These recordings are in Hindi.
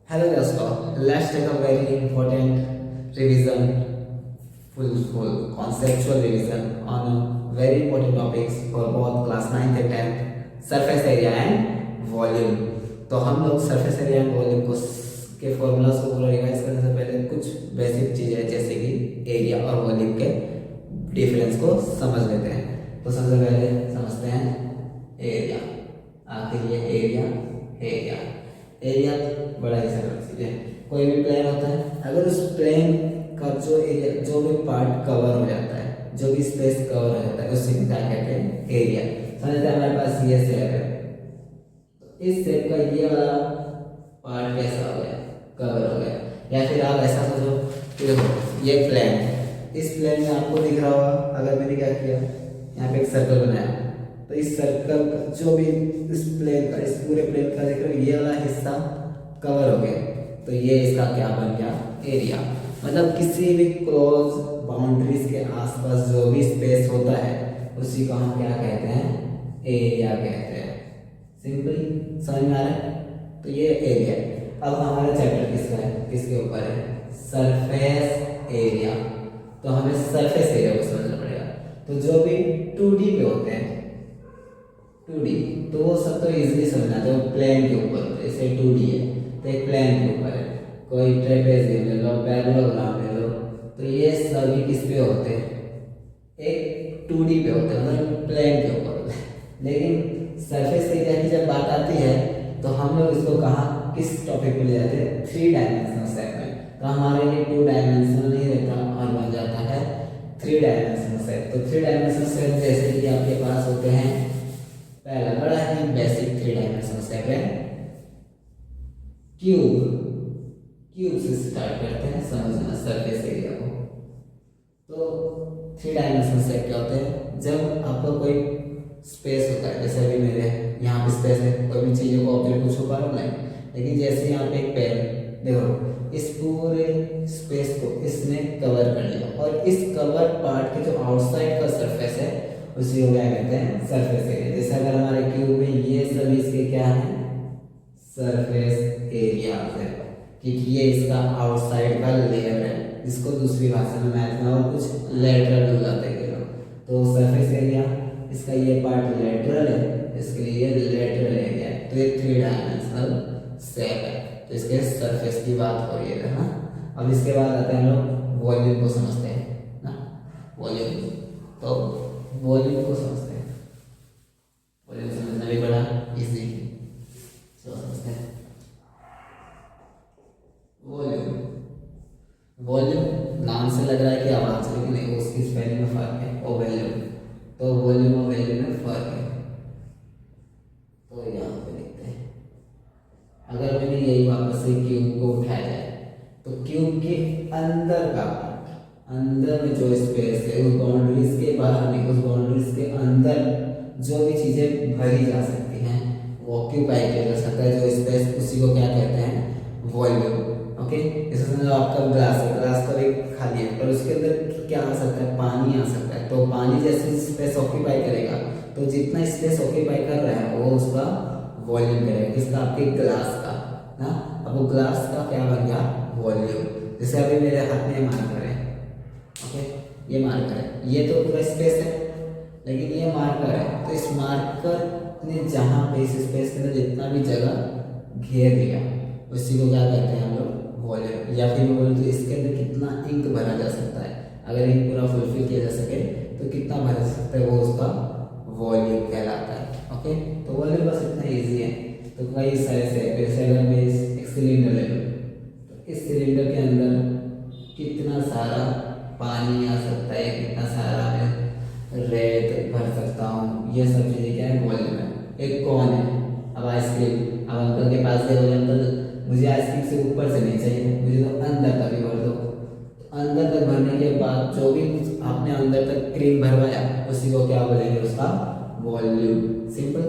Hello Jasper, let's take a very important revision, full conceptual revision on very important topics for both class 9th and 10th, surface area and volume. तो हम लोग surface area and volume को के फॉर्मूलाज को पूरा रिवाइज करने से पहले कुछ बेसिक चीज़ें जैसे कि एरिया और वॉल्यूम के डिफरेंस को समझ लेते हैं। तो सबसे पहले समझते हैं एरिया। आखिर ये एरिया एरिया बड़ा ही सरल चीज है। कोई भी प्लेन होता है, अगर उस प्लेन का जो एरिया, जो भी पार्ट कवर हो जाता है, जो भी स्पेस कवर हो जाता है, उसी को क्या कहते हैं? एरिया। समझते हैं हमारे पास ये शेप है, तो इस शेप का ये वाला पार्ट कैसा हो गया? कवर हो गया। या फिर आप ऐसा सोचो कि देखो ये प्लेन है, इस प्लेन में आपको दिख रहा होगा, अगर मैंने क्या किया, यहाँ पे एक सर्कल बनाया, तो इस सर्कल का जो भी इस प्लेन का, इस पूरे प्लेन का देखो ये वाला हिस्सा कवर हो गया, तो ये इसका क्या बन गया? एरिया। मतलब किसी भी क्लोज बाउंड्रीज के आसपास जो भी स्पेस होता है उसी को हम क्या कहते हैं? एरिया कहते हैं। सिंपली समझ में आ रहा है? तो ये एरिया। अब हमारा चैप्टर किसका है, किसके ऊपर है? Surface area. तो हमें सरफेस एरिया को समझना पड़ेगा। तो जो भी 2D पे होते हैं, 2D, तो वो सब तो इजीली समझना। तो प्लेन के ऊपर, जैसे 2D है तो एक प्लेन के ऊपर है, कोई ट्रेपेजियम ले लो, पैरेललोग्राम ले लो, तो ये सभी किस पे होते हैं? एक 2D पे होते हैं, मतलब प्लेन के ऊपर होते हैं। लेकिन सरफेस एरिया की जब बात आती है तो हम लोग इसको कहाँ, किस टॉपिक पे ले जाते हैं? 3 डायमेंशनल सेट में। तो हमारे लिए 2 डायमेंशनल नहीं रहता और बन जाता है 3 डायमेंशनल सेट। तो 3 डायमेंशनल सेट जैसे कि आपके पास होते हैं, पहला बड़ा ही बेसिक 3 डायमेंशनल सेट है क्यूब। क्यूब से स्टार्ट करते हैं समझना सरफेस एरिया को। तो 3 डायमेंशनल सेट क्या होते हैं? जब आपका कोई स्पेस होता है, जैसे अभी मेरे यहाँ पे स्पेस है, कोई भी चीज़ों को ऑब्जेक्ट को छुपा रहा नहीं, लेकिन जैसे यहाँ पे एक पेन, देखो इस पूरे स्पेस को इसने कवर कर लिया, और इस कवर पार्ट के जो आउटसाइड का सरफेस है उसी को क्या कहते हैं? Surface area. जैसे अगर हमारे क्यूब में ये सभी इसके क्या है? सरफेस एरिया है, क्योंकि ये इसका आउटसाइड का लेयर है, जिसको दूसरी भाषा में मैथ में और कुछ लेटरल बुलाते हैं। तो सरफेस एरिया, इसका ये पार्ट लेटरल है, इसके लिए लेटरल एरिया है। तो ये 3 डायमेंशनल शेप है। तो इसके सरफेस की बात हो रही है ना। अब इसके बाद आते हैं हम लोग वॉल्यूम को समझते हैं ना। वॉल्यूम, तो वॉल्यूम को समझते हैं। वॉल्यूम समझना भी बड़ा इजी, समझते हैं। वॉल्यूम, वॉल्यूम नाम से लग रहा है कि आवाज, लेकिन नहीं, उसकी स्पेलिंग में फर्क है। और वॉल्यूम, तो वॉल्यूम और वॉल्यूम में फर्क है। तो यहाँ पे लिखते हैं, अगर मैंने यही वापस से क्यूब को उठाया जाए, तो क्यूब के अंदर का, अंदर में जो स्पेस है, उस बाउंड्रीज के बाहर नहीं, उस बाउंड्रीज के अंदर जो भी चीजें भरी जा सकती हैं, वो ऑक्यूपाई किया जा सकता है जो स्पेस, उसी को क्या कहते हैं? वॉल्यूम। ओके, जैसे समझो आपका ग्लास है, ग्लास तो एक खाली है, पर उसके अंदर क्या आ सकता है? पानी आ सकता है। तो पानी जैसे स्पेस ऑक्यूपाई करेगा, तो जितना स्पेस ऑक्यूपाई कर रहा है वो उसका वॉल्यूम करेगा। किसका? आपके ग्लास का ना। अब वो ग्लास का क्या बन गया? वॉल्यूम। जैसे अभी मेरे हाथ में मार्कर है, ओके, ये मार्कर है, ये तो पूरा स्पेस है, लेकिन ये मार्कर है, तो इस मार्कर ने जहाँ पे इस स्पेस के अंदर जितना भी जगह घेर लिया, उसी को क्या कहते हैं हम लोग? वॉल्यूम। या फिर मैं बोलूँ तो इसके अंदर कितना इंक भरा जा सकता है, अगर इंक पूरा फुलफिल किया जा सके तो कितना भरा जा सकता है, वो उसका वॉल्यूम कहलाता है। ओके, तो वॉल्यूम बस इतना ईजी है। तो कई सारे से, जैसे अगर मैं एक सिलेंडर ले लूँ, तो इस सिलेंडर के अंदर कितना सारा पानी आ सकता है, कितना सारा मैं रेत भर सकता हूँ, ये सब चीज़ें क्या है? वॉल्यूम है। एक कौन है, अब आइसक्रीम, अब अंकल के पास गए, बोले अंकल मुझे आइसक्रीम से ऊपर से नहीं चाहिए, मुझे तो अंदर तक भी भर दो। तो अंदर तक भरने के बाद जो भी आपने अंदर तक क्रीम भरवाया, उसी को क्या बोलेंगे? उसका वॉल्यूम। सिंपल।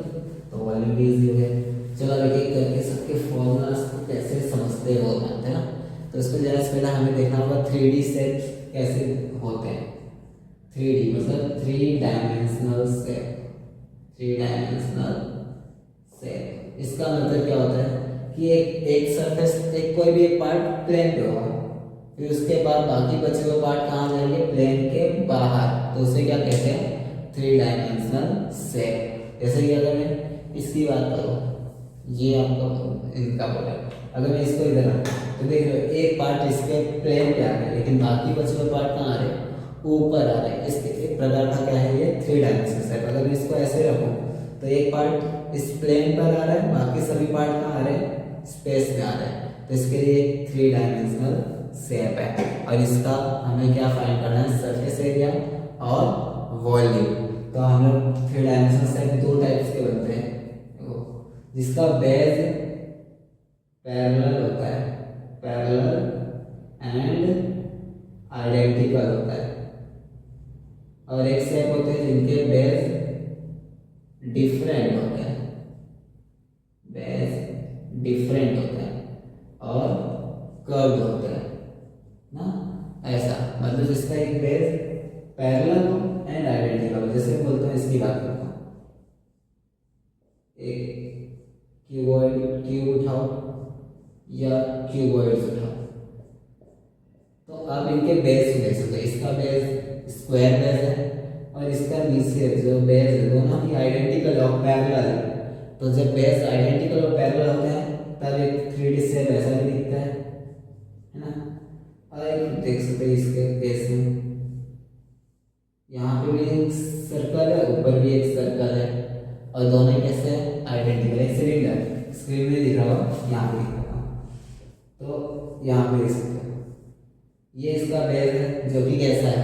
तो वॉल्यूम भी इजी हो गया। चलो अब एक करके सबके फॉर्मूलास को कैसे समझते हैं वो जानते हैं ना। तो इसको जरा से पहले हमें देखना होगा 3D सेट कैसे होते हैं। 3D मतलब 3 डायमेंशनल सेट। 3 डायमेंशनल सेट, इसका मतलब क्या होता है कि एक सरफेस, एक कोई भी एक पार्ट प्लेन पे होगा, फिर उसके बाद बाकी बचे हुए पार्ट कहाँ जाएंगे, प्लेन के बाहर, तो उसे क्या कहते हैं, 3 डायमेंशनल शेप। जैसे कि अगर मैं इसकी बात करूँ, ये आपका इनका बोला, अगर मैं इसको इधर रखूँ तो देख रहे हो एक पार्ट इसके प्लेन पे आ रहा है, लेकिन बाकी बचे हुए पार्ट कहाँ आ रहे हैं, ऊपर आ रहे हैं। इसके एक प्रकार का क्या है, ये 3 डायमेंशनल शेप। अगर मैं इसको ऐसे रखूँ तो एक पार्ट इस प्लेन पर आ रहा है, बाकी सभी पार्ट कहाँ आ रहे हैं, स्पेस में आ रहे हैं। तो इसके लिए एक 3 डायमेंशनल शेप है, और इसका हमें क्या फाइंड करना है, सरफेस एरिया और वॉल्यूम। तो हम लोग 3 डायमेंशनल शेप 2 टाइप्स के बनते हैं, जिसका बेस पैरेलल होता है, पैरेलल एंड आइडेंटिकल होता है, और एक शेप होते हैं जिनके बेस डिफरेंट होते हैं, बेस डिफरेंट होते हैं और कर्व्ड होते हैं ना, ऐसा। मतलब जिसका एक बेस पैरेलल हो एंड आइडेंटिकल हो। जैसे बोलते हैं, इसकी बात करता हूँ, एक क्यूब उठाओ या क्यूबॉइड्स उठाओ, तो आप इनके बेस को देख सकते हो। इसका बेस स्क्वायर बेस है और इसका नीचे जो बेस है, दोनों ही आइडेंटिकल और पैरेलल है। तो जब बेस आइडेंटिकल और पैरेलल होते हैं तब एक 3D शेप ऐसा भी दिखता है ना। और एक देख सकते हैं इसके बेस में, यहाँ पे भी एक सर्कल है, ऊपर भी एक सर्कल है, और दोनों कैसे आइडेंटिकल। एक सिलेंडर स्क्रीन में दिख रहा हो, यहाँ पे दिख रहा हो, तो यहाँ पे देख सकते हो ये इसका बेस है, जो कि कैसा है,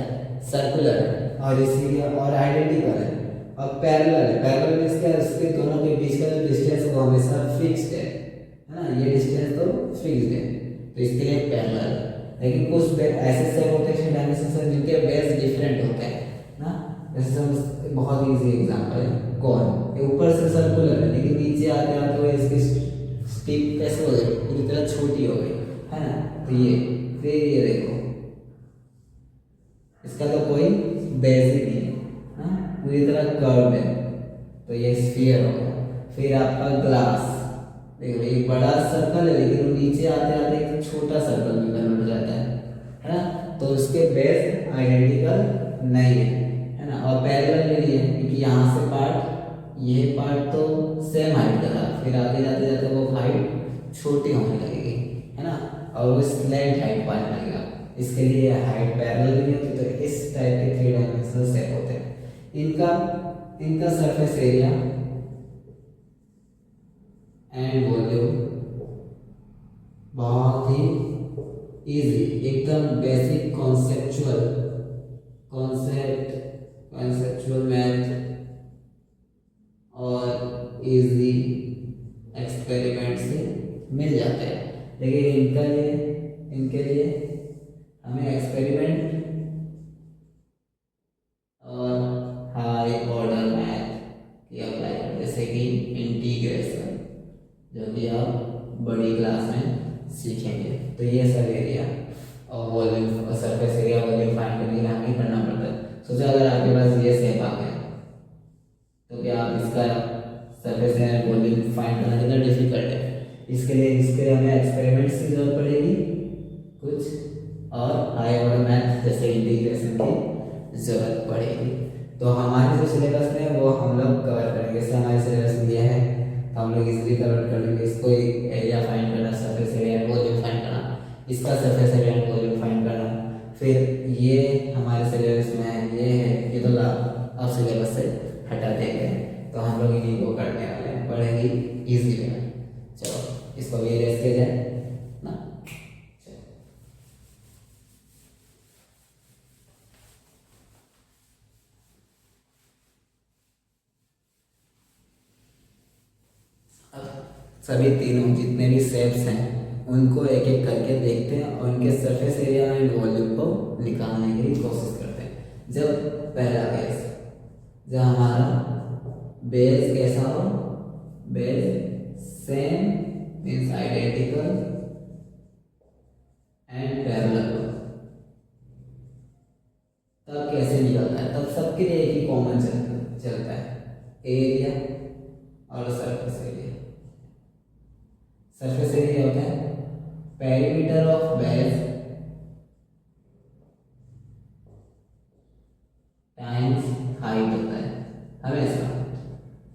सर्कुलर है, और इसीलिए और आइडेंटिकल है और पैरेलल है। पैरेलल मींस क्या, उसके दोनों के बीच का जो डिस्टेंस वो हमेशा फिक्स्ड है ना, ये डिस्टेंस तो फिक्स्ड है, तो इसके लिए पैरेलल है। लेकिन कुछ ऐसे शेप होते हैं डायमेंशन जिनके बेस डिफरेंट होते हैं ना। जैसे हम बहुत इजी एग्जांपल है, कॉर्न, ये ऊपर से सर्कुलर है लेकिन नीचे आते आते हुए इसकी स्टिक कैसे हो गई, पूरी तरह छोटी हो गई है ना। तो ये फिर ये देखो, इसका तो कोई बेस ही नहीं है ना, पूरी तरह कर्व है, तो ये स्फीयर हो गया। फिर आपका ग्लास, देखो एक बड़ा सर्कल है लेकिन वो नीचे आते आते एक छोटा सर्कल में कन्वर्ट हो जाता है ना, तो उसके बेस आइडेंटिकल नहीं है ना, और पैरेलल भी नहीं है, क्योंकि यहाँ से पार्ट, ये पार्ट तो सेम हाइट का था, फिर आगे जाते जाते वो हाइट छोटी होने लगेगी है ना, और वो स्लैंट हाइट पाने लगेगा। इसके लिए हाइट पैरेलल नहीं होती, तो इस टाइप के 3 डायमेंशनल शेप होते हैं। इनका सरफेस एरिया एंड वॉल्यूम बहुत ही इजी, एकदम बेसिक कॉन्सेप्चुअल मैथ और इजी एक्सपेरिमेंट से मिल जाते हैं। लेकिन इनके लिए हमें एक्सपेरिमेंट और हाई ऑर्डर मैथ की अप्लाई करें, जैसे कि इंटीग्रेशन, जो कि आप बड़ी क्लास में सीखेंगे। तो ये सब एरिया और वॉल्यूम और सरफेस एरिया वॉल्यूम फाइंड करने के लिए हमें करना पड़ता है। सोचा अगर आपके पास ये शेप आ गया तो क्या आप इसका सरफेस एरिया वॉल्यूम फाइंड करना कितना डिफिकल्ट है। इसके लिए हमें एक्सपेरिमेंट्स की जरूरत पड़ेगी कुछ, और हाई ऑर्डर मैथ जैसे इंटीग्रेशन की जरूरत पड़ेगी। तो हमारे जो सिलेबस में वो हम लोग कवर करेंगे। जैसे हमारे सिलेबस में दिया है तो हम लोग इजीली कवर कर लेंगे। इसको एक एरिया फाइंड करना, surface area and volume find करना, इसका surface area and volume find करना। फिर ये हमारे सिलेबस में है, ये है, ये तो आप सिलेबस से हटा देंगे, तो हम लोग इन्हीं को करने वाले हैं, पढ़ेंगे ईजिली में। चलो इसको भी रेस किया जाए ना। सभी तीनों जितने भी शेप्स हैं उनको एक एक करके देखते हैं और उनके सरफेस एरिया एंड वॉल्यूम को निकालने की कोशिश करते हैं। जब पहला केस, जब हमारा बेस कैसा हो, base same means identical and parallel हो, तब कैसे निकलता है, तब सबके लिए एक ही कॉमन चलता है, एरिया और surface area. Surface perimeter of base times height होता है हमेशा,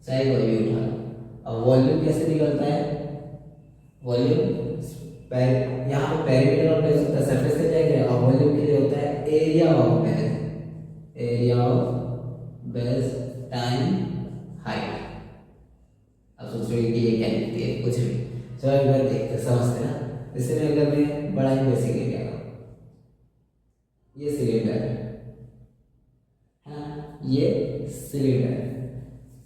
चाहे कोई भी उठा लो। अब वॉल्यूम कैसे निकलता है, वॉल्यूम यहाँ पे पेरीमीटर ऑफ बेस होता है सरफेस एरिया क्या, और वॉल्यूम के लिए होता है area of base, area of base time height. अब सोचोगे कि ये क्या लिखती है, कुछ भी, चलो एक बार देखते समझते ना। जैसे मैं अगर मैं बड़ा ही बेसिक एरिया का, ये सिलेंडर है ना, ये सिलेंडर है,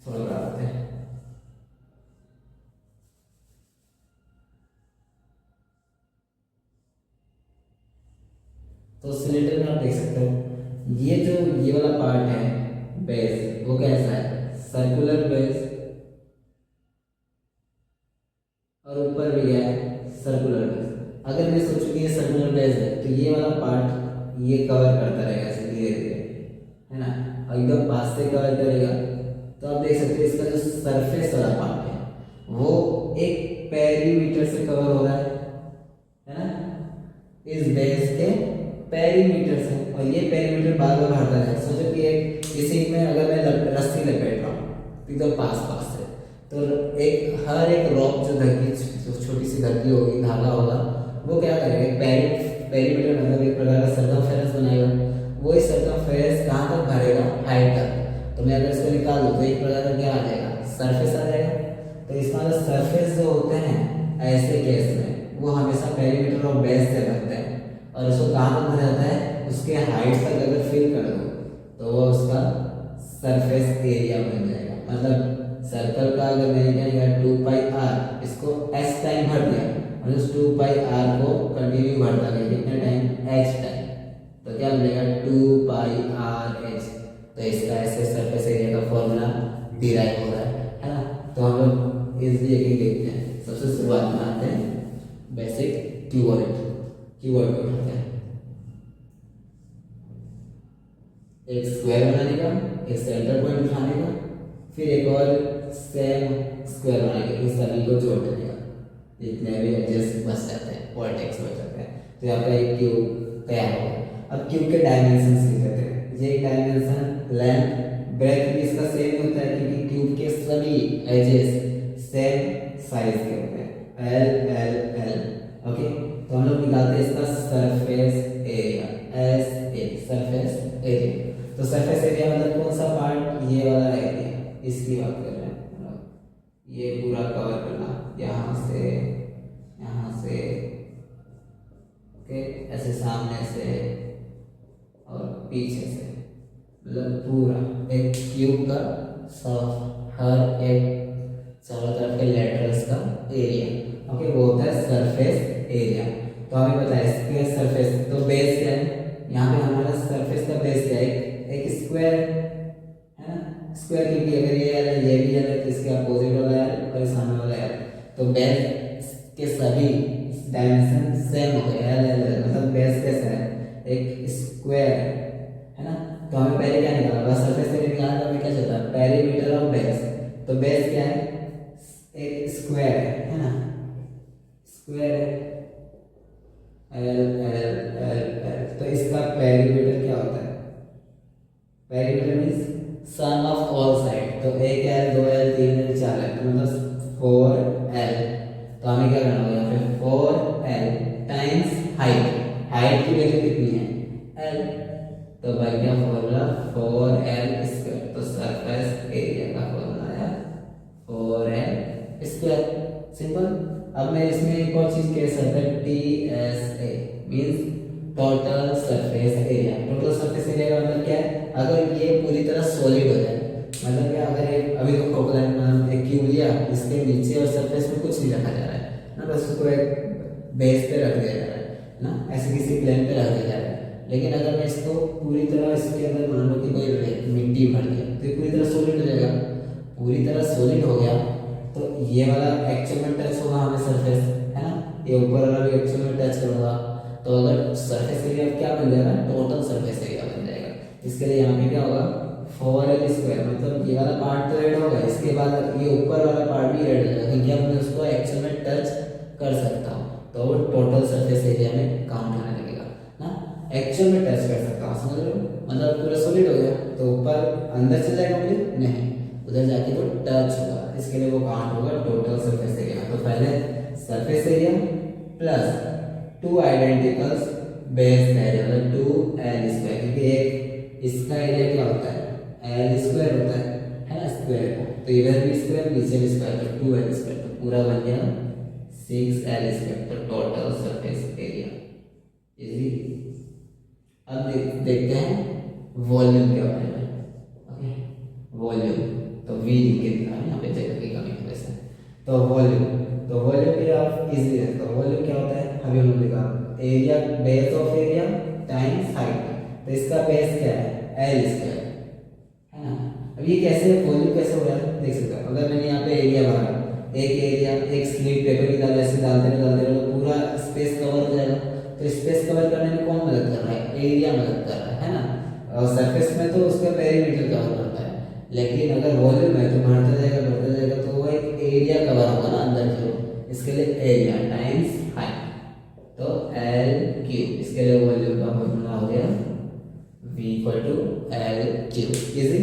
थोड़ा बड़ा होता है। तो सिलेंडर में आप देख सकते हो ये जो ये वाला पार्ट है बेस, वो कैसा है, सर्कुलर बेस, और ऊपर भी क्या है, सर्कुलर बेस। अगर मैं सोचूं कि ये सर्कुलर बेस है तो ये वाला पार्ट ये कवर करता रहेगा ऐसे धीरे धीरे, है ना, और एकदम पास से कवर करेगा। तो आप देख सकते हैं इसका जो सरफेस वाला पार्ट है वो एक पेरीमीटर से कवर हो रहा है ना, इस बेस के पेरीमीटर से, और ये पेरीमीटर बार बार बढ़ता है। सोचो कि एक इसी में अगर मैं रस्सी लपेट रहा हूँ एकदम पास पास से, तो एक हर एक रॉक जो धरती, जो छोटी सी धरती होगी, धागा होगा, वो क्या करेगा, पेरीमीटर मतलब एक प्रकार का सर्कमफेरेंस बनाएगा। वो इस सर्कमफेरेंस कहाँ तक भरेगा, हाइट तक। तो मैं अगर इसको निकाल दूँ तो एक प्रकार का क्या आ जाएगा, सरफेस आ जाएगा। तो इसमें जो सरफेस जो होते हैं ऐसे केस में वो हमेशा पेरीमीटर ऑफ बेस से बनते हैं, और उसको कहाँ तक भरा जाता है, उसके हाइट तक अगर फिल कर दो तो वो उसका सरफेस एरिया बन जाएगा। मतलब सर्कल का अगर मैंने क्या किया 2πr, इसको s टाइम भर दिया और उस 2πr को कंटिन्यू भरता गया कितने टाइम, h टाइम, तो क्या मिलेगा 2πrh। तो इसका ऐसे सरफेस एरिया का फॉर्मूला डिराइव हो रहा है ना। तो हम लोग इजली एक देखते हैं। सबसे शुरुआत में आते हैं बेसिक कीवर्ड को उठाते हैं, एक स्क्वायर बनाने का, एक सेंटर पॉइंट उठाने का, फिर एक और सेम स्क्वायर बनाने का, इस सभी को जोड़ देने का, जितने भी एडजस्ट बच जाते हैं, वर्टेक्स बच जाते हैं। तो यहाँ पे एक क्यूब तैयार हो गया। अब क्यूब के डायमेंशन लिख लेते हैं। ये एक डायमेंशन लेंथ ब्रेथ भी इसका सेम होता है क्योंकि क्यूब के सभी एजेस सेम साइज के होते हैं, एल एल एल। ओके, तो हम लोग निकालते हैं इसका surface area, S A, surface area. तो सरफेस एरिया मतलब कौन सा पार्ट, ये वाला एरिया, इसकी बात कर रहे हैं। मतलब ये पूरा कवर करना, यहाँ से ओके, ऐसे सामने से और पीछे से, मतलब पूरा एक क्यूब का सब हर एक चारों तरफ के लेटरल्स का एरिया। ओके, वो होता है सरफेस एरिया। तो हमें पता है इसके सरफेस, तो बेस क्या है, यहाँ पे हमारा सरफेस का बेस क्या है, एक स्क्वायर है ना, स्क्वायर, क्योंकि अगर ये एल है ये भी एल है तो इसके अपोजिट वाला एल और सामने वाला एल, तो बेस के सभी डायमेंशन सेम हो गए, एल एल एल, मतलब बेस कैसा है, एक स्क्वायर है ना। तो हमें पहले क्या निकालना होगा, सरफेस एरिया निकालना, तो हमें क्या चाहिए था, पेरीमीटर ऑफ बेस। तो बेस क्या है, एक स्क्वायर है ना, square L L L L. तो इसका पेरीमीटर क्या होता है, perimeter means sum of all side. तो एक एल, दो एल, तीन एल, चार एल, तो मतलब 4l। तो हमें क्या करना होगा, यहाँ पे 4l टाइम्स हाइट, हाइट की वैल्यू कितनी है, l, तो बन गया फॉर्मूला 4l स्क्वायर। तो सरफेस एरिया का फॉर्मूला है 4l स्क्वायर, सिंपल। अब मैं इसमें एक और चीज कह सकता हूँ, TSA means total surface area. Total surface area का मतलब क्या है, अगर ये पूरी तरह सॉलिड हो जाए, मतलब क्या, अगर एक अभी तो खोखला एक क्यूब लिया, इसके नीचे और सरफेस में कुछ नहीं रखा जा रहा है ना, बस उसको एक बेस पे रख दिया जा रहा है ना, ऐसे किसी प्लेन पे रख दिया जा रहा है। लेकिन अगर मैं इसको पूरी तरह इसके अंदर मान लो कि कोई मिट्टी भर दिया तो ये पूरी तरह सॉलिड हो जाएगा। पूरी तरह सॉलिड हो गया तो ये वाला एक्चुअल में टच होगा हमें सरफेस, है ना, ये ऊपर वाला भी एक्चुअल में टच करूँगा। तो अगर सरफेस एरिया क्या बन जाएगा, टोटल सरफेस एरिया बन जाएगा। इसके लिए यहाँ पे क्या होगा, 4l स्क्वायर, मतलब ये वाला पार्ट तो ऐड होगा, इसके बाद ये ऊपर वाला पार्ट भी ऐड हो जाएगा क्योंकि अब मैं उसको एक्चुअल में टच कर सकता हूँ। तो वो टोटल सरफेस एरिया में काउंट होने लगेगा ना। एक्चुअल में टच कर सकता हूँ, समझ रहे हो, मतलब पूरा सॉलिड हो गया तो ऊपर अंदर चल जाएगा मुझे नहीं, उधर जाके वो टच होगा, इसके लिए वो काउंट होगा टोटल सरफेस एरिया। तो पहले surface area plus 2 identicals base area मतलब 2l स्क्वायर, क्योंकि एक इसका एरिया क्या होता है l स्क्वायर होता है ना स्क्वायर, तो इधर भी स्क्वायर नीचे भी स्क्वायर, तो 2l स्क्वायर, तो पूरा बन गया 6l स्क्वायर, तो टोटल सरफेस एरिया इजी। अब देखते हैं वॉल्यूम के बारे में। ओके, वॉल्यूम तो v लिख के दिखा है यहाँ पे, जगह की कमी है वैसे। तो वॉल्यूम के आप इजी है, तो वॉल्यूम क्या होता है अभी हम लोग देखा, area base of area times height, तो इसका बेस क्या है l स्क्वायर है ना। अब ये कैसे वॉल्यूम कैसे हो रहा है देख सकते हो, अगर मैंने यहाँ पे एरिया भरा, एक स्लिप पेपर की डाल ऐसे डालते रहो तो पूरा स्पेस कवर हो जाएगा, तो स्पेस कवर करने में कौन मदद कर रहा है, एरिया मदद कर रहा है ना। और सरफेस में तो उसका पेरीमीटर कवर करता है, लेकिन अगर वॉल्यूम है तो बढ़ता जाएगा तो वो एक एरिया कवर होगा ना अंदर की ओर, इसके लिए एरिया टाइम्स हाइट, तो L क्यूब, इसके लिए वॉल्यूम का फॉर्मूला हो गया V equal to L cube, easy.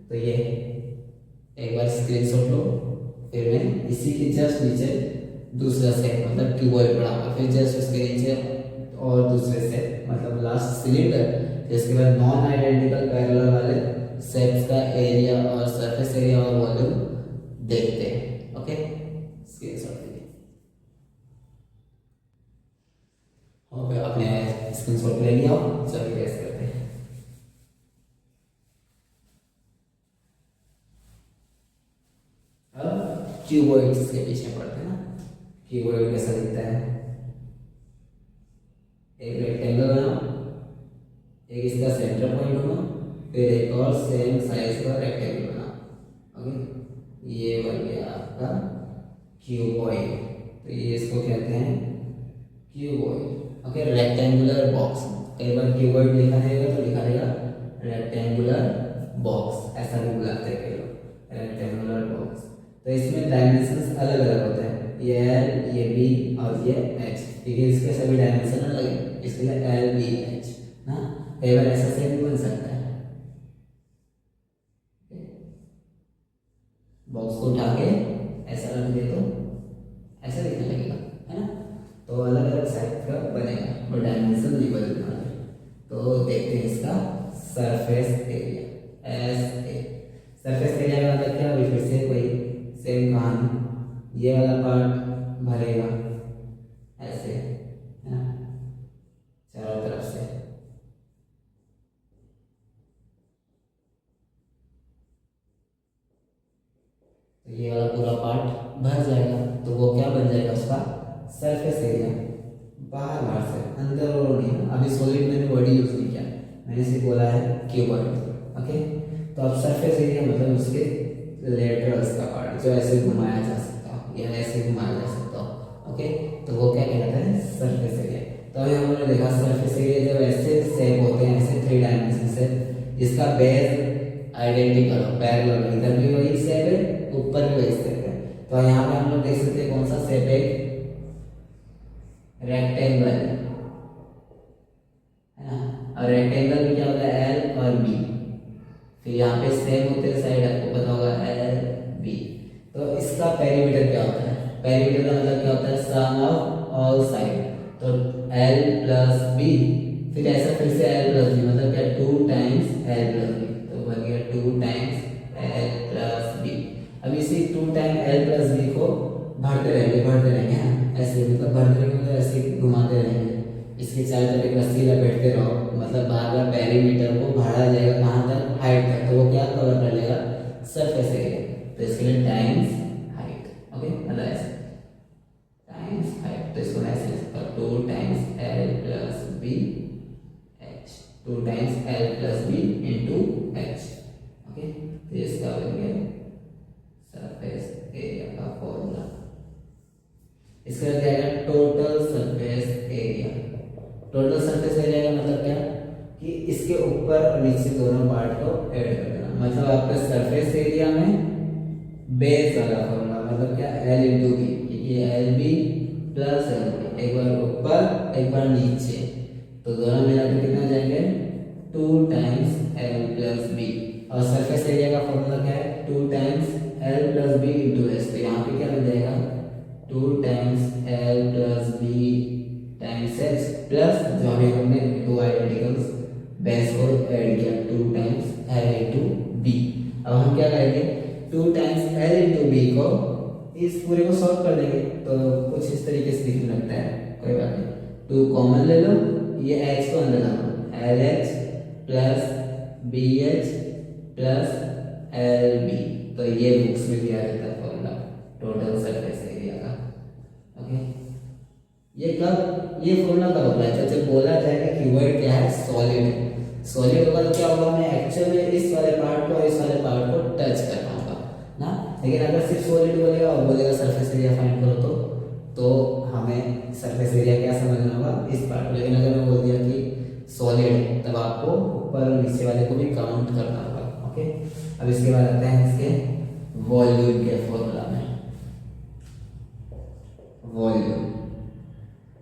तो ये एक बार स्क्रीनशॉट लो, फिर मैं इसी के जस्ट नीचे दूसरा सेट मतलब क्यूबॉइड बनाऊंगा, फिर जस्ट उसके नीचे और दूसरे सेट मतलब लास्ट सिलेंडर, इसके बाद नॉन आइडेंटिकल पैरेलल वाले सेट्स का एरिया और सरफेस एरिया और वॉल्यूम देखते हैं। ओके, स्क्रीनशॉट लीजिए, ओके अपने स्क्रीनशॉट ले लिया, चलिए कैसे करते हैं। अब क्यूबॉइड के पीछे पढ़ते हैं ना, क्यूबॉइड कैसा दिखता है, एक रेक्टेंगल बनाओ, एक इसका सेंटर पॉइंट बनाओ, फिर एक और सेम साइज का रेक्टेंगल बनाओ। ओके, ये बन गया आपका क्यूबॉइड, तो ये इसको कहते हैं क्यूबॉइड। ओके, रेक्टेंगुलर बॉक्स, कई बार क्यूबॉइड लिखा रहेगा तो लिखा रहेगा रेक्टेंगुलर बॉक्स, ऐसा भी बुलाते हैं कई लोग, रेक्टेंगुलर बॉक्स। तो इसमें डायमेंशंस अलग अलग होते हैं, ये L, ये B और ये H, क्योंकि इसके सभी डायमेंशन अलग है, इसलिए L, B, H ना। कई बार ऐसा सेम भी बन सकता है, बॉक्स को उठा के ऐसा रख दे तो ऐसा दिखने लगेगा है ना। तो अलग अलग साइज का बनेगा और डायमेंशन नहीं बदलना है। तो देखते हैं इसका surface area, SA surface area का मतलब क्या, फिर से कोई सेम कहानी, ये वाला पार्ट भरेगा ऐसे है ना चारों तरफ से, तो ये वाला पूरा पार्ट भर जाएगा, तो वो क्या बन जाएगा उसका सरफेस एरिया। बाहर से अंदर और नहीं, अभी सॉलिड मैंने वर्ड यूज नहीं किया, मैंने सिर्फ बोला है क्यूबॉइड। ओके, तो अब सरफेस एरिया मतलब उसके लेटरल्स का पार्ट जो ऐसे घुमाया जा सकता हो या ऐसे घुमाया जा सकता हो। ओके, तो वो क्या कहलाता है सरफेस एरिया। तो अभी हमने देखा सरफेस एरिया जब ऐसे सेप होते हैं, ऐसे 3 डायमेंशन से, इसका बेस आइडेंटिकल पैरेलल, इधर भी वही सेप है ऊपर भी वही सेप है। तो यहाँ पे हम लोग देख सकते हैं कौन सा सेप है, रेक्टेंगल है ना। और रेक्टेंगल में क्या होता है L और B, फिर यहाँ पे सेम होते हैं साइड, आपको पता होगा L, B। तो इसका पेरीमीटर क्या होता है, पेरीमीटर का मतलब क्या होता है सम ऑफ ऑल साइड, तो L प्लस B, फिर ऐसा फिर से L प्लस B मतलब क्या 2 टाइम्स L प्लस B, तो बन गया 2 टाइम्स L प्लस B। अब इसी 2 टाइम L प्लस B को भरते रहेंगे ऐसे, मतलब भरते रहेंगे मतलब ऐसे घुमाते रहेंगे, इसके चारों तरफ एक रस्सी लपेटते रहो, मतलब बार बार पेरीमीटर को बढ़ा जाएगा कहाँ तक, हाइट तक, तो वो क्या कवर कर लेगा सरफेस एरिया। तो इसके लिए टाइम्स हाइट, ओके मतलब ऐसे टाइम्स हाइट, तो इसको ऐसे 2 times L plus B H, 2 times L plus B into H। Okay, तो इसका बन गया सरफेस एरिया का फॉर्मूला। इसका क्या है total surface area. Total surface area का मतलब क्या कि इसके ऊपर और नीचे दोनों पार्ट को ऐड कर देना, मतलब आपका सरफेस एरिया में बेस वाला फॉर्मूला मतलब क्या L इंटू बी, क्योंकि L B plus L B, एक बार ऊपर एक बार नीचे, तो दोनों मिला के कितना हो जाएंगे 2 टाइम्स एल प्लस बी। और सरफेस एरिया का फॉर्मूला क्या है 2 times L plus B into S, तो यहाँ पे क्या बन जाएगा 2 times L plus B times H plus जो अभी हमने दो आइडेंटिकल्स बेस को ऐड किया 2 टाइम्स एल इंटू बी। अब हम क्या करेंगे 2 टाइम्स एल इंटू बी को इस पूरे को सॉल्व कर देंगे, तो कुछ इस तरीके से दिखने लगता है, कोई बात नहीं। 2 कॉमन ले लो, ये एच को अंदर डालो, L H plus B H plus L B, तो ये बुक्स में दिया रहता है फॉर्मूला टोटल सरफेस एरिया का। ओके, ये फॉर्मूला कब अप्लाई होता है जब बोला जाएगा कि वर्ड क्या है सॉलिड है। सॉलिड होगा तो क्या होगा, मैं एक्चुअल में इस वाले पार्ट को और इस वाले पार्ट को टच कर पाऊंगा ना। लेकिन अगर सिर्फ सॉलिड बोलेगा और बोलेगा सरफेस एरिया फाइंड करो तो हमें सरफेस एरिया क्या समझना होगा इस पार्ट। लेकिन अगर मैं बोल दिया कि सॉलिड, तब आपको ऊपर और नीचे वाले को भी काउंट करना होगा। ओके, अब इसके बाद आते हैं इसके वॉल्यूम के फॉर्मूला में।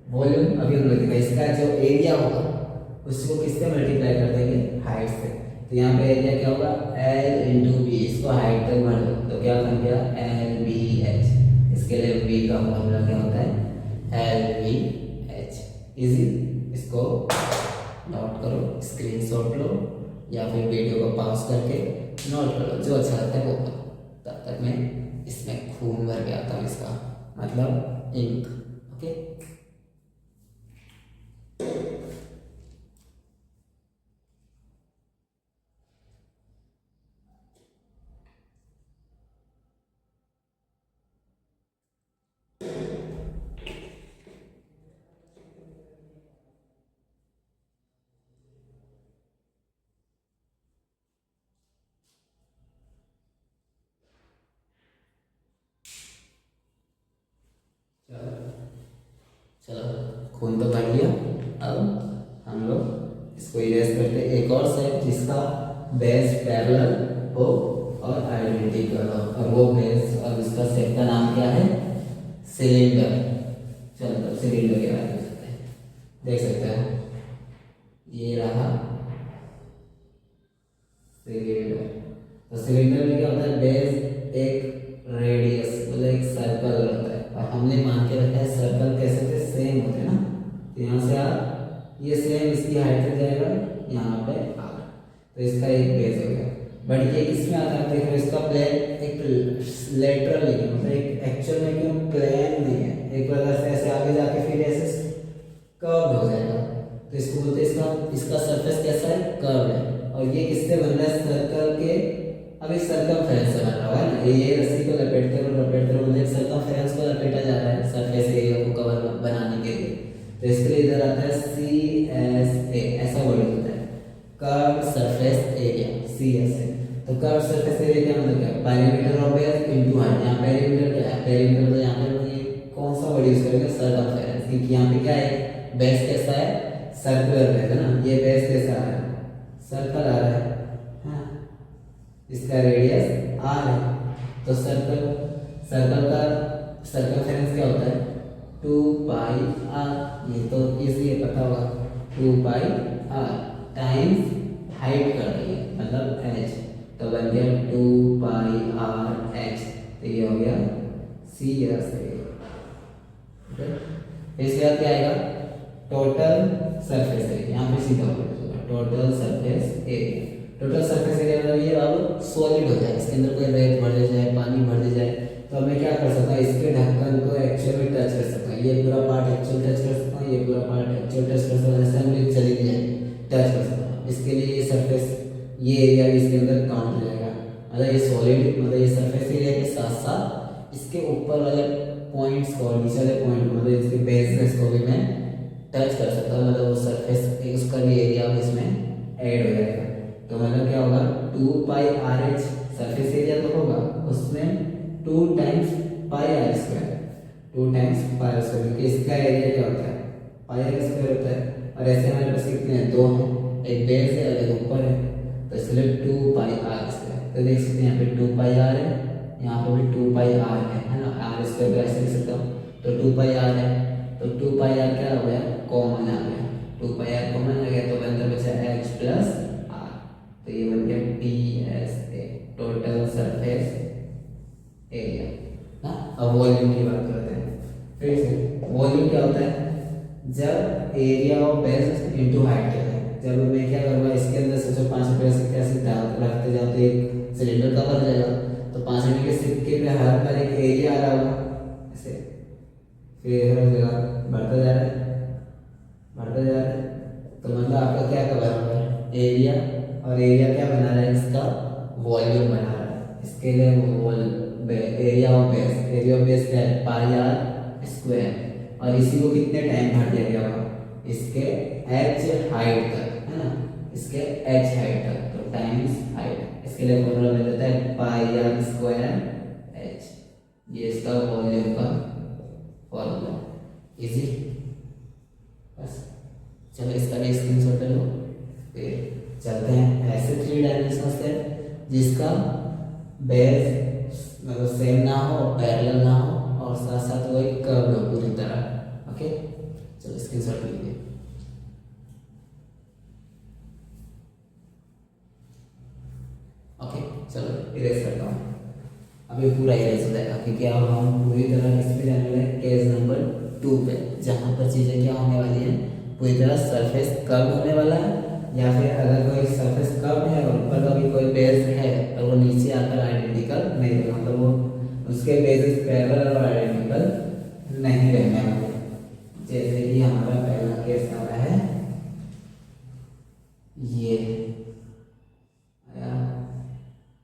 वॉल्यूम अभी हम लोग देखा, इसका जो एरिया होगा उसको किससे मल्टीप्लाई कर देंगे हाइट से, तो यहाँ पे एरिया क्या होगा एल इंटू बी, इसको हाइट तक बढ़ दो तो क्या बन गया एल बी एच। इसके लिए बी का फॉर्मूला क्या होता है एल बी एच। इजी, इसको नोट करो, स्क्रीनशॉट लो या फिर वीडियो को पॉज करके नोट कर लो, जो अच्छा लगता है वो करो। तब तक मैं इसमें खून भर के आता हूँ, इसका मतलब इंक। ओके, चलो खून तो भर लिया। अब हम लोग इसको इरेज करते हैं एक और सेट जिसका बेस पैरेलल हो और आइडेंटिकल हो, और वो बेस और इसका सेट का नाम क्या है सिलेंडर। चलो तो सिलेंडर के बारे में देख सकते हैं, ये रहा सिलेंडर। तो सिलेंडर में क्या होता है बेस एक रेडियस मतलब एक सर्कल होता है, और हमने मान के रखा है सर्कल कैसे थे सेम होते हैं ना, तो यहाँ से आप ये सेम इसकी हाइट तक जाएगा यहाँ पे आर, तो इसका एक बेस हो गया। बट ये किसमें आता है देखो, इसका प्लेन एक लेटरल नहीं मतलब एक एक्चुअल में क्यों प्लेन नहीं है, एक बार ऐसे आगे जाके फिर ऐसे कर्व हो जाएगा, तो इसको बोलते हैं इसका सरफेस कैसा है कर्व है। और ये किससे बन रहा है सर्कल के, अभी सर्कमफेरेंस से बन रहा है ना, ये रस्सी को लपेटते रहो मतलब सर्कमफेरेंस को लपेटा जा रहा है सरफेस एरिया को कवर बनाने के लिए। तो इसके लिए इधर आता है सी एस ए, ऐसा वर्ड होता है curve surface area C S A. तो कर्व सरफेस एरिया क्या मतलब क्या, perimeter of base into height. यहाँ पेरीमीटर क्या है, पेरीमीटर तो यहाँ पे ये कौन सा वर्ड यूज करेंगे सर्कमफेरेंस, क्योंकि यहाँ पे क्या है बेस कैसा है सर्कुलर बेस है ना, ये बेस कैसा आ रहा है सर्कल आ रहा है, हाँ इसका रेडियस आर है। तो सर्कल का सर्कमफेरेंस क्या होता है 2 पाई आर, ये तो इजी है पता होगा 2 पाई आर टाइम्स हाइट कर रही है मतलब एच, तो बन गया 2 पाई आर एच, तो ये हो गया सी एस ए। इसके बाद क्या आएगा टोटल सरफेस एरिया, यहाँ पे सीधा होगा total surface area. Total surface area मतलब ये अब सॉलिड हो जाए, इसके अंदर कोई रेत भर दे जाए पानी भर दे जाए, तो मैं क्या कर सकता हूँ इसके ढक्कन को एक्चुअल में टच कर सकता हूँ, ये पूरा पार्ट एक्चुअल टच कर सकता हूँ, ये पूरा पार्ट एक्चुअल टच कर सकता हूँ, असेंबली चली जाएगी टच कर सकता हूँ। इसके लिए ये सरफेस ये एरिया भी इसके अंदर काउंट हो जाएगा, मतलब ये सॉलिड मतलब ये सरफेस एरिया के साथ साथ इसके ऊपर वाले पॉइंट्स को और नीचे वाले पॉइंट को मतलब इसके बेस को भी मैं टच कर सकता हूँ, मतलब वो सरफेस उसका भी एरिया इसमें ऐड हो जाएगा। तो मतलब क्या होगा 2 pi R H surface area तो होगा, उसमें 2 times pi R square, 2 times pi R square, क्योंकि इसका एरिया क्या होता है पाई आर स्क्वायर होता है। और ऐसे हमारे पास कितने हैं 2 हैं, एक बेस है और एक ऊपर है, तो इसके लिए 2 पाई आर स्क्वायर। तो देख सकते हैं यहाँ पे 2 पाई आर है, यहाँ पे भी 2 पाई आर है ना, आर स्क्वायर को ऐसे लिख सकता हूँ। तो 2πr है, तो 2πr क्या हो गया, कॉमन आ गया, 2πr कॉमन आ गया तो बनता बचा h प्लस r, तो ये बन गया TSA, टोटल सरफेस एरिया। हाँ, अब वॉल्यूम की बात करते हैं। फिर से वॉल्यूम क्या होता है, जब area of base into height है। जब मैं क्या करूँगा, इसके अंदर सोचो 5 रुपये का सिक्का ऐसे रखते जाओ तो एक सिलेंडर कवर हो जाएगा, तो 5 रुपये के सिक्के पे हर बार एक एरिया आ रहा होगा ऐसे, फिर हर जगह बढ़ता जा रहा है, बढ़ता जा रहा है, तो मतलब आपका क्या कवर हो रहा है, एरिया, और एरिया क्या बना रहा है, इसका वॉल्यूम बना रहा है। इसके लिए area of base, area of base क्या है, पाई आर स्क्वायर, और इसी को कितने टाइम बढ़ दिया गया होगा, इसके h हाइट तक, है ना, इसके h हाइट तक, तो टाइम्स हाइट, इसके लिए फॉर्मूला मिल जाता है पाई आर स्क्वायर h, ये इसका वॉल्यूम का फॉर्मूला। इजी, बस चलो इसका भी स्क्रीनशॉट ले लो। फिर चलते हैं ऐसे 3 डायमेंशनल सेट जिसका बेस मतलब सेम ना हो, पैरेलल ना हो, और साथ साथ वो एक कर्व हो पूरी तरह। ओके, चलो स्क्रीनशॉट लीजिए। ओके, चलो इरेज करता हूँ, अभी पूरा इरेज हो जाएगा क्योंकि अब हम पूरी तरह किस पे जाने वाले हैं, केस नंबर 2 पे, जहाँ पर चीज़ें क्या होने वाली हैं, पूरी तरह सरफेस कर्व होने वाला है, या फिर अगर कोई सरफेस कर्व है और ऊपर का भी कोई बेस है तो वो नीचे आकर आइडेंटिकल नहीं होगा, मतलब वो उसके बेसिस पैरेलल और आइडेंटिकल नहीं रहने वाले। जैसे कि हमारा पहला केस आ रहा है, ये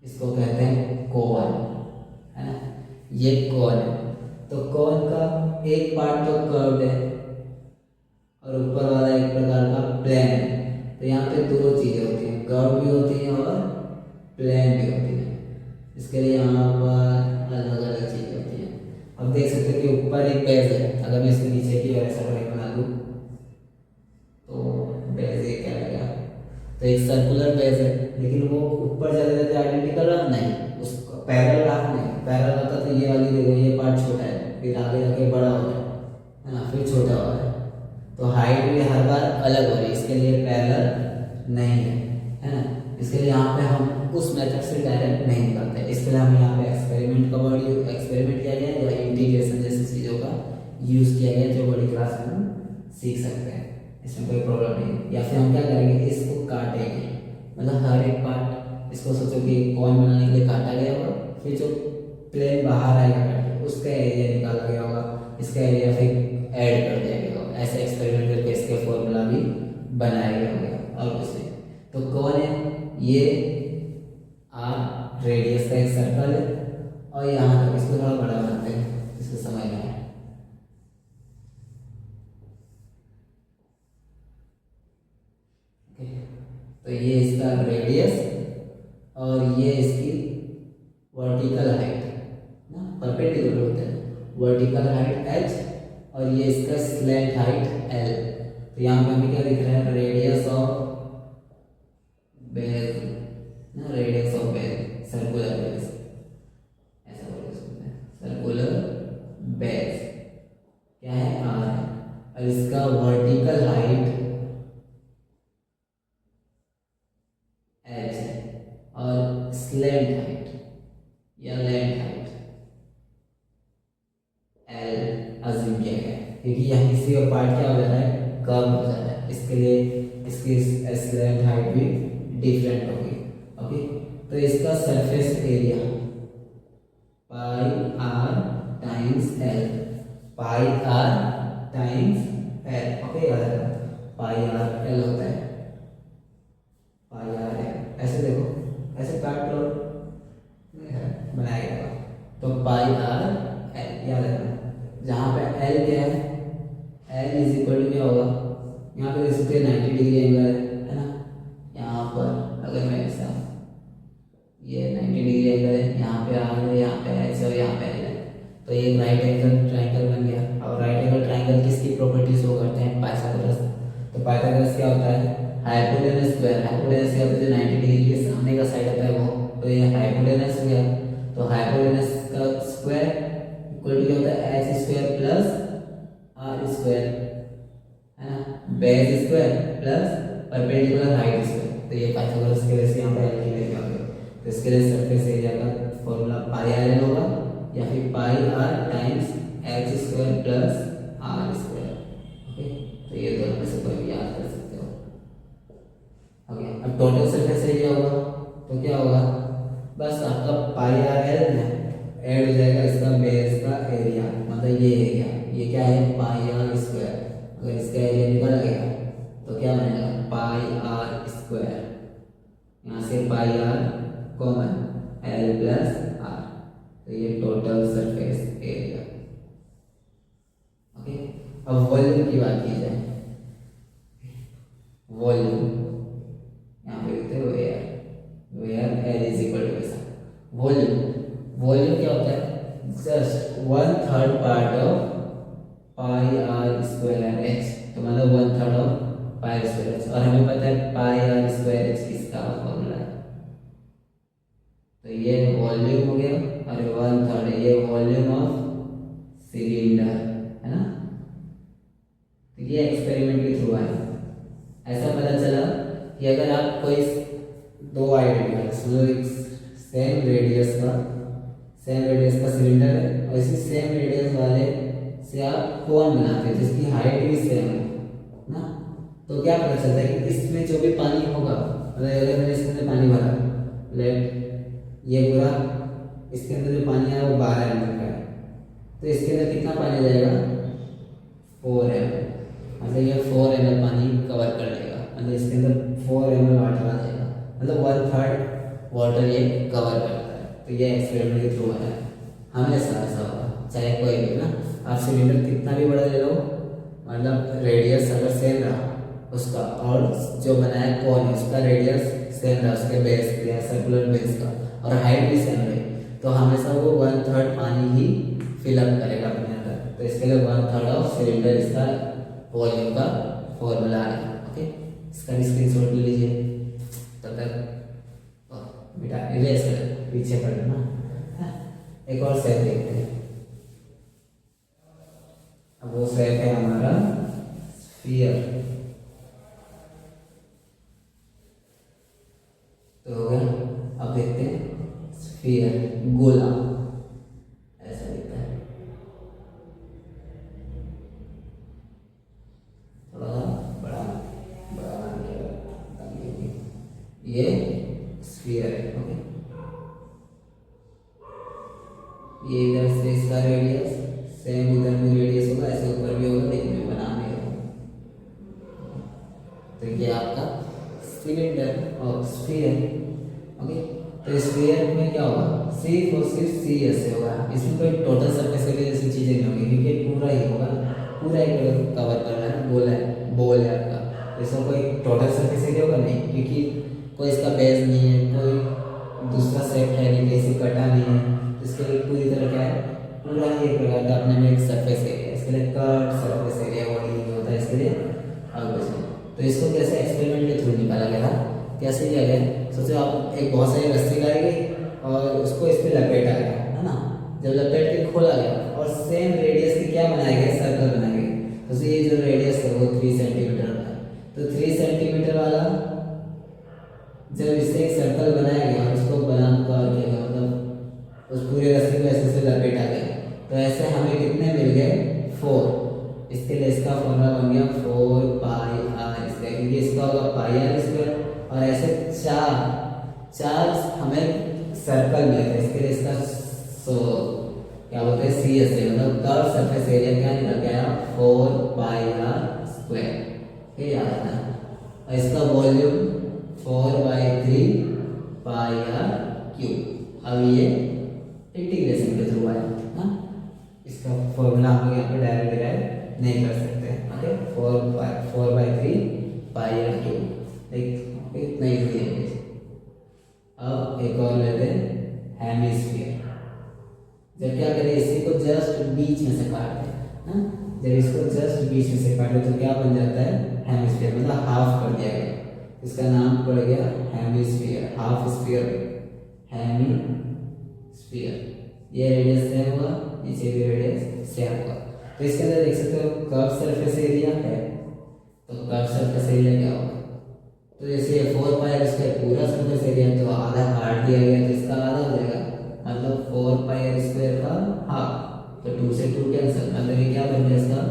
इसको कहते हैं कोन, है ना, ये कोन है, तो कोन का एक पार्ट तो कर्व्ड है और ऊपर वाला एक प्रकार का प्लेन है, तो यहाँ पे 2 चीज़ें होती हैं, कर्व भी होती हैं और प्लेन भी होती है। इसके लिए यहाँ पर अलग अलग चीज़ें होती हैं। अब देख सकते हैं कि ऊपर एक बेस है, अगर मैं इसके नीचे की और ऐसा बना दूँ तो बेस ये क्या लगेगा, तो एक सर्कुलर बेस है, लेकिन वो ऊपर जाते जाते आइडेंटिकल रहा नहीं, उसका पैरेलल रहा नहीं, पैरेलल होता तो ये वाली देखो ये पार्ट छोटा है, फिर आगे जाके बड़ा हो रहा है ना, फिर छोटा हो रहा है, तो हाइट भी हर बार अलग हो रही है, इसके लिए पैरेलल नहीं है ना। इसके लिए यहाँ पे हम उस मेथड से डायरेक्ट नहीं निकालते, इसके लिए हम यहाँ पे एक्सपेरिमेंट किया गया है या इंटीग्रेशन जैसी चीज़ों का यूज़ किया गया जो बड़ी क्लास में हम सीख सकते हैं, इसमें कोई प्रॉब्लम नहीं। या फिर हम क्या करेंगे, इसको काटेंगे, मतलब हर एक पार्ट, इसको सोचो कि कॉइन बनाने के लिए काटा गया होगा, फिर जो प्लेन बाहर आएगा काट उसका एरिया निकाला गया होगा, इसका एरिया फिर ऐड कर दिया गया होगा, ऐसे एक्सपेरिमेंट करके इसके फॉर्मूला भी बनाया गया होगा। और कुछ नहीं, तो कौन है ये, आर रेडियस का एक सर्कल है, और यहाँ तक इसको थोड़ा बड़ा बनाते हैं, इसको समझ में आए। तो ये इसका रेडियस और ये इसकी वर्टिकल हाइट ना, परपेंडिकुलर होते हैं, वर्टिकल हाइट h और ये इसका स्लैंट हाइट l। तो यहाँ पे हमें क्या दिख रहा है, रेडियस ऑफ बेस ना, radius of base, circular base, ऐसा बोल सकते हैं, सर्कुलर बेस क्या है, r है, और इसका वर्टिकल हाइट और स्लैंट हाइट या लैंड हाइट L अज्यूम किया गया है, क्योंकि यहाँ इसी का पार्ट क्या हो जाता है, कर्व हो जाता है, इसके लिए इसकी स्लैंट हाइट भी डिफरेंट होगी। ओके, तो इसका surface area pi R times L, pi R times L। Okay, याद रखना पाई आर L होता है, पाई आर L, ऐसे देखो, ऐसे काट लो बनाएगा, तो पाई आर एल याद रखना, जहाँ पे एल क्या है, एल इज इक्वल टू क्या होगा, यहाँ पे देख सकते हैं 90 डिग्री एंगल है ना, यहाँ पर अगर मैं ऐसा, ये 90 डिग्री एंगल है, यहाँ पे आर है, यहाँ पे एच और यहाँ पे एल है, तो ये राइट एंगल ट्राइंगल बन गया। और राइट एंगल ट्राइंगल किसकी प्रॉपर्टी शो करते हैं, पाइथागोरस। तो पाइथागोरस क्या होता है, हाइपोटेनस स्क्वायर, हाइपोटेनस क्या होता है, जो 90 डिग्री के सामने का साइड होता है वो, तो ये हाइपोटेनस हो गया, तो हाइपोटेनस का स्क्वायर इक्वल टू क्या होता है H square plus R square, है ना, base square plus perpendicular height square. तो ये पाइथागोरस के वैसे यहाँ पे एल की वैल्यू आ गई। तो इसके लिए सरफेस एरिया का फॉर्मूला पाई आर एल होगा या फिर pi R times H square plus R square. Okay, तो ये दोनों में से कोई भी याद कर सकते हो। ओके, अब टोटल सरफेस एरिया होगा तो क्या होगा, बस आपका पाई आर एल ऐड हो जाएगा इसका बेस का एरिया, मतलब ये एरिया, ये क्या है पाई आर स्क्वायर। अगर इसका एरिया निकल गया तो क्या बनेगा पाई आर स्क्वायर, यहाँ से pi R common L plus R, तो ये टोटल सरफेस एरिया। ओके, अब वॉल्यूम की बात की जाए, वॉल्यूम यहाँ पे लिखते हैं where L is equal to ऐसा। वॉल्यूम क्या होता है, just 1/3 part of pi R square H, तो मतलब 1/3 ऑफ पाई स्क्वायर एच, और हमें पता है पाई आर स्क्वायर एच किसका फॉर्मूला है। तो ये वॉल्यूम हो गया और 1/3 ये वॉल्यूम ऑफ सिलेंडर, है ना। तो ये एक्सपेरिमेंट के थ्रू है, ऐसा पता चला कि अगर आप कोई दो आइडेंटिकल सेम रेडियस का सिलेंडर है और इसी सेम रेडियस वाले से आप कोन बनाते हैं जिसकी हाइट भी सेम है ना, तो क्या पता चलता है कि इसमें जो भी पानी होगा, मतलब अगर मैंने इसके अंदर पानी भरा, लेट ये पूरा इसके अंदर जो पानी है वो 12 ml का है, तो इसके अंदर कितना पानी जाएगा 4 ml, मतलब ये 4 ml पानी कवर कर लेगा, मतलब इसके अंदर 4 ml वाटर आ जाएगा, मतलब 1/3 वाटर ये कवर करता है। तो ये एक्सपेरिमेंट के थ्रू है, हमेशा ऐसा होगा चाहे कोई भी ना, आप सिलेंडर कितना भी बड़ा ले लो, मतलब रेडियस अगर सेम रहा उसका, और जो बनाया कौन है उसका रेडियस सेम रहा, उसके बेस या सर्कुलर बेस का, और हाइट भी सेम रही, तो हमेशा वो 1/3 पानी ही फिलअप करेगा अपने अंदर। तो इसके लिए 1/3 ऑफ सिलेंडर इसका वॉल्यूम का फॉर्मूला है। ओके, इसका भी स्क्रीनशॉट ले लीजिए, तब तक बेटा इरेज कर पीछे कर देना। एक और सेट देखते हैं, अब वो सेट है हमारा स्फीयर। तो हो गया, अब देखते हैं स्फीयर, गोला ऐसा दिखता है, थोड़ा बड़ा बड़ा ये स्फीयर है। ओके, ये इधर से इसका रेडियस सेम इधर में रेडियस होगा, ऐसे ऊपर भी होगा लेकिन मैं बना नहीं रहा हूँ। तो ये आपका सिलेंडर और स्फीयर। ओके, तो स्फीयर में क्या होगा, सिर्फ और सिर्फ सी ऐसे होगा, इसमें कोई टोटल सरफेस एरिया जैसी चीज़ें नहीं होगी क्योंकि पूरा ही होगा, पूरा एक कवर कर रहा है, बोल है आपका, इसमें कोई टोटल सरफेस एरिया होगा नहीं, क्योंकि कोई इसका बेस नहीं है, कोई दूसरा सेट है नहीं, कहीं से कटा नहीं है, इसके लिए पूरी तरह क्या है, पूरा ही एक प्रकार का अपने में एक सरफेस एरिया, इसके लिए कर्व सरफेस एरिया बॉडी होता है इसके लिए। अब तो इसको कैसे एक्सपेरिमेंट के थ्रू निकाला गया, कैसे किया गया, सोचो आप एक बहुत सारी रस्सी लाई गई और उसको इस पर लपेटा गया, है ना, जब लपेट के खोला गया और सेम रेडियस की क्या बनाया गया, सर्कल बनाया गया, तो ये जो रेडियस है वो 3 सेंटीमीटर का है, तो 3 सेंटीमीटर वाला जब इससे एक सर्कल बनाया गया उसको बनाकर किया गया, मतलब उस पूरे रस्सी को ऐसे से लपेटा गया, तो ऐसे हमें कितने मिल गए 4। इसके लिए इसका फॉर्मूला बन गया 4 पाई आर स्क्वायर, क्योंकि इसका होगा पाई आर स्क्वायर, और ऐसे चार हमें सर्कल मिले थे, इसके लिए इसका क्या बोलते हैं सी एस ए, मतलब कर्व सरफेस एरिया क्या निकल गया 4 पाई आर स्क्वायर। ये याद रखना, और इसका वॉल्यूम 4/3 पाई आर क्यूब। अब ये इंटीग्रेशन के थ्रू आया ना, इसका फॉर्मूला हम लोग यहाँ पे डायरेक्ट डिराइव नहीं कर सकते। ओके, 4/3 पाई आर क्यूब, इतना ही है। अब एक और लेते हैं हेमिस्फीयर। जब क्या करें, इसी को जस्ट बीच में से काट दें ना, जब इसको जस्ट बीच में से काटे तो क्या बन जाता है हेमिस्फीयर, मतलब हाफ कर दिया गया, इसका नाम पड़ गया हेमिस्फीयर, हाफ स्फीयर, हेमिस्फीयर। ये रेडियस सेम होगा, नीचे भी रेडियस सेम होगा। तो इसके अंदर देख सकते हो कर्व सरफेस एरिया है, तो कर्व सरफेस एरिया क्या होगा, तो जैसे 4 पाई स्क्वायर पूरा सरफेस एरिया तो आधा काट दिया गया तो इसका आधा हो जाएगा, मतलब 4 पाई स्क्वायर का हाफ, तो 2 से 2 कैंसिल, मतलब ये क्या बन गया इसका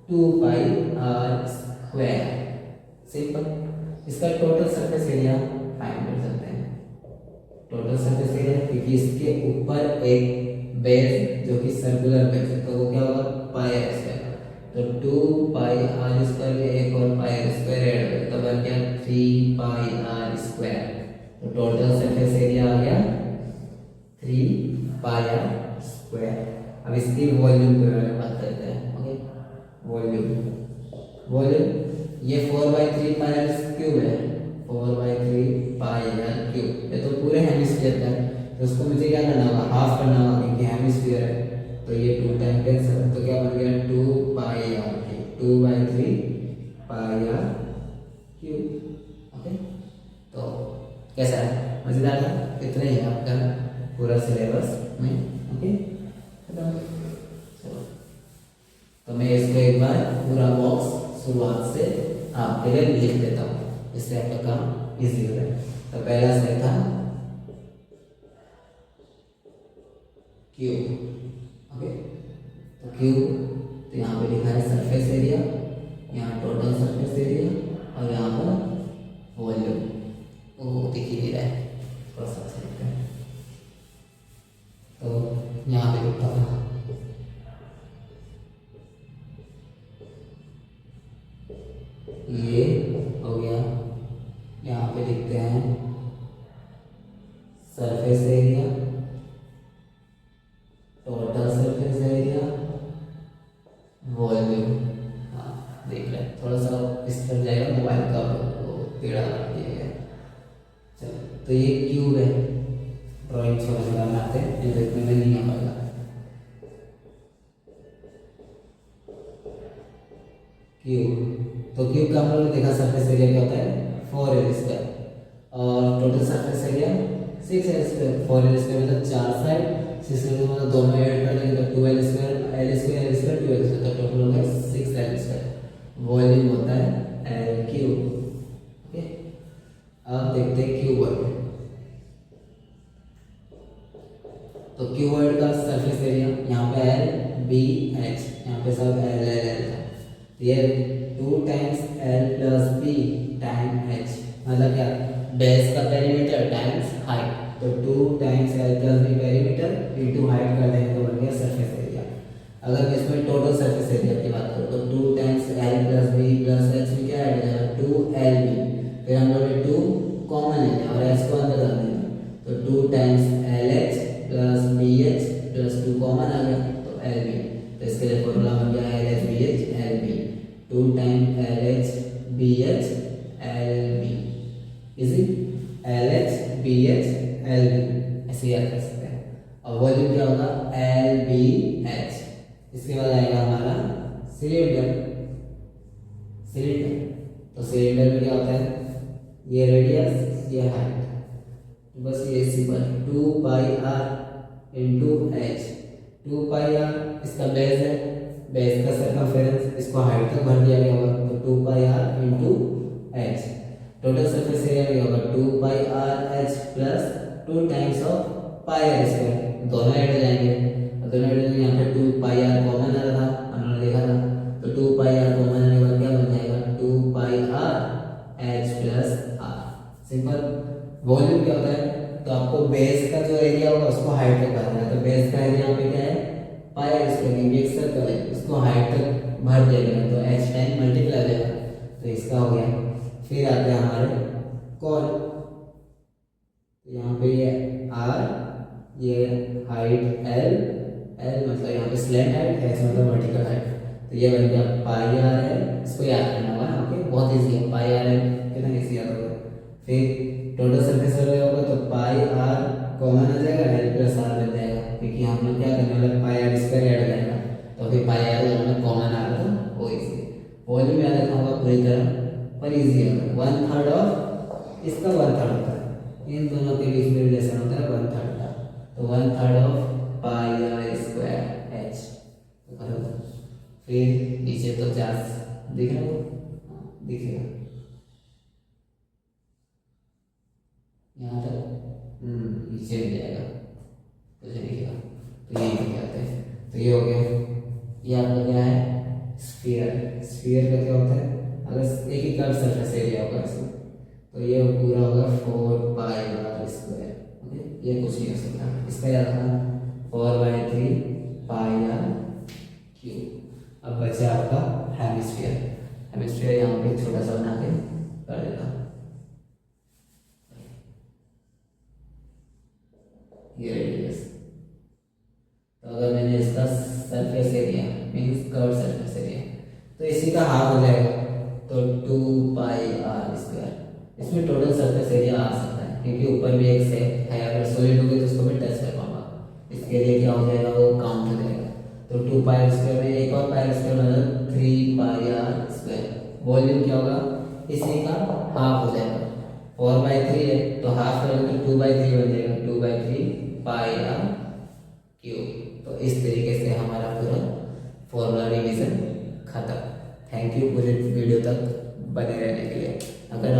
2 पाई आर स्क्वायर। सिंपल। इसका टोटल सरफेस एरिया फाइंड कर सकते हैं, टोटल सरफेस एरिया, क्योंकि इसके ऊपर एक बेस जो कि सर्कुलर बेस है तो वो क्या होगा पाई आर स्क्वायर, तो 2 पाई आर स्क्वायर में एक और पाई आर स्क्वायर ऐड हो तो बन गया 3 पाई आर स्क्वायर। तो टोटल सरफेस एरिया आ गया 3 पाई आर स्क्वायर। अब इसकी वॉल्यूम के बारे में बात करते हैं। ओके, वॉल्यूम ये 4/3 पाई आर क्यूब है, 4/3 पाई आर क्यूब, ये तो पूरे हेमिस्फीयर का है, तो उसको मुझे क्या करना होगा हाफ करना होगा क्योंकि हेमिस्फीयर है, तो ये 2 टाइम कैंसिल, तो क्या बन गया 2 pi R cube, 2/3 pi R cube. Okay, तो कैसा है, मजेदार था। इतना ही है आपका पूरा सिलेबस में। ओके, चलो तो मैं इसको एक बार पूरा बॉक्स शुरुआत से आपके लिए लिख देता हूँ, इससे आपका काम इजी हो जाए। तो पहला स्टेप था क्यूब। ओके, तो क्यूब, तो यहाँ पे लिखा है सरफेस एरिया, यहाँ टोटल सरफेस एरिया और यहाँ पर वॉल्यूम, वो दिख ही नहीं रहा है, थोड़ा सा लिखते हैं, तो यहाँ पे लिखा हुआ ये हो गया, यहाँ पे लिखते हैं surface area, total surface area, volume. हाँ देख रहे हैं, थोड़ा सा इस पर जाएगा, मोबाइल का वो टेढ़ा कर दिया गया। चलो, तो ये क्यूब है, ड्राइंग समझ में आते हैं, ये देखने में नहीं आ पाएगा। क्यूब, तो क्यूब का हम लोगों ने देखा सरफेस एरिया क्या होता है 4L स्क्वायर, और total surface area 6L square. 4L square मतलब 4 साइड, 6L मतलब दोनों ऐड कर देंगे तो 2L square, L square L square 2L square, तो टोटल हो गया 6L स्क्वायर। वॉल्यूम होता है L क्यूब। ओके, अब देखते हैं क्यूबॉइड। तो क्यूबॉइड का सरफेस एरिया यहाँ पे L B H, यहाँ पे सब L L L था, ये 2 times L plus B time H, मतलब क्या बेस का पेरीमीटर टाइम्स हाइट, तो 2 times L plus B perimeter into height कर देंगे तो बन गया सरफेस एरिया। अगर मैं इसमें टोटल सरफेस एरिया की बात करूँ तो 2 times L plus B plus H में क्या ऐड हो जाएगा 2LB, फिर हम लोग ने 2 कॉमन ले लिया और H को अंदर डाल देंगे, तो 2 times LH plus BH plus 2 common आ गया तो LB, तो इसके लिए फॉर्मूला बन गया LH BH LB, 2 time LH BH LB easy, LH BH LB ऐसे याद कर सकते हैं। और वॉल्यूम क्या होगा LBH। इसके बाद आएगा हमारा सिलेंडर। तो सिलेंडर में क्या होता है, ये रेडियस ये हाइट, तो बस ये simple 2 pi R into H. 2 pi R इसका बेस है, बेस का सर्कमफेरेंस, इसको हाइट तक भर दिया गया होगा, तो 2 pi R into H. Total surface area क्या होगा 2 pi R H plus 2 times of pi R square, दोनों ऐड हो जाएंगे, दोनों ऐड हो जाएंगे। यहाँ पे 2 पाई आर कॉमन आ रहा था, हमने देखा था, तो 2 पाई आर कॉमन आने के बाद क्या बन जाएगा 2 pi R H plus R. Simple. Volume क्या होता है, तो आपको बेस का जो एरिया होगा उसको हाइट तक भरना है, तो बेस का एरिया यहाँ पे क्या है पाई आर स्क्वायर, क्योंकि एक सर्कल है उसको हाइट तक भर देगा तो एच टाइम मल्टीप्लाई हो जाएगा, तो इसका हो गया। फिर आते हैं हमारे कॉल, तो यहाँ पे ये आर, ये हाइट एल, एल मतलब यहाँ पे स्लैंट हाइट, एच मतलब वर्टिकल हाइट, तो ये बन गया पाई आर एल। इसको याद करना होगा, ओके, बहुत इजी है, पाई आर एल कितना इजी याद होगा। फिर टोटल सरफेस एरिया होगा तो पाई आर कॉमन आ जाएगा, एल प्लस आर बन जाएगा, क्योंकि हम लोग क्या करने वाले पाई आर स्क्वायर ऐड करेगा, तो फिर पाई आर में कॉमन आ रहा था वो इजी। वॉल्यूम याद रखना होगा पूरी तरह पर इजी है, 1/3 ऑफ इसका 1/3 होता है, इन दोनों के बीच में रिलेशन होता है 1/3 का, तो 1/3 of pi R square H. तो करो, फिर नीचे तो चार्ज दिख रहा है, दिखेगा यहाँ तक, नीचे भी जाएगा तो दिखेगा। तो ये क्या कहते हैं, तो ये हो गया। ये आपका क्या है, स्फीयर। स्फीयर का क्या होता है, अगर एक ही कर्व सरफेस एरिया होगा इसमें, तो ये पूरा होगा 4 पाई आर स्क्वायर। ओके, ये कुछ नहीं हो सकता, इसका याद रखना 4/3 पाई आर क्यूब। अब बचा आपका हेमिस्फीयर। हेमिस्फीयर यहाँ पे छोटा सा बना के कर देता हूँ, ये रेडियस। तो अगर मैंने इसका surface area means curve surface area, तो इसी का हाफ हो जाएगा, तो 2 पाई आर स्क्वायर। इसमें टोटल सरफेस एरिया आ सकता है क्योंकि ऊपर भी एक सेट है, अगर सॉलिड होगी तो उसको मैं टच कर पाऊंगा, इसके लिए क्या हो जाएगा, वो काउंट हो जाएगा। तो 2 पाई स्क्वायर में एक और पाई स्क्वायर मतलब 3 पाई आर स्क्वायर। वॉल्यूम क्या होगा, इसी का हाफ हो जाएगा, 4/3 है तो हाफ करेंगे तो 2/3 बन जाएगा, 2/3 पाई आर क्यूब। तो इस तरीके से हमारा पूरा फॉर्मूला रिवीजन खत्म। थैंक यू पूरे वीडियो तक बने रहने के लिए। अगर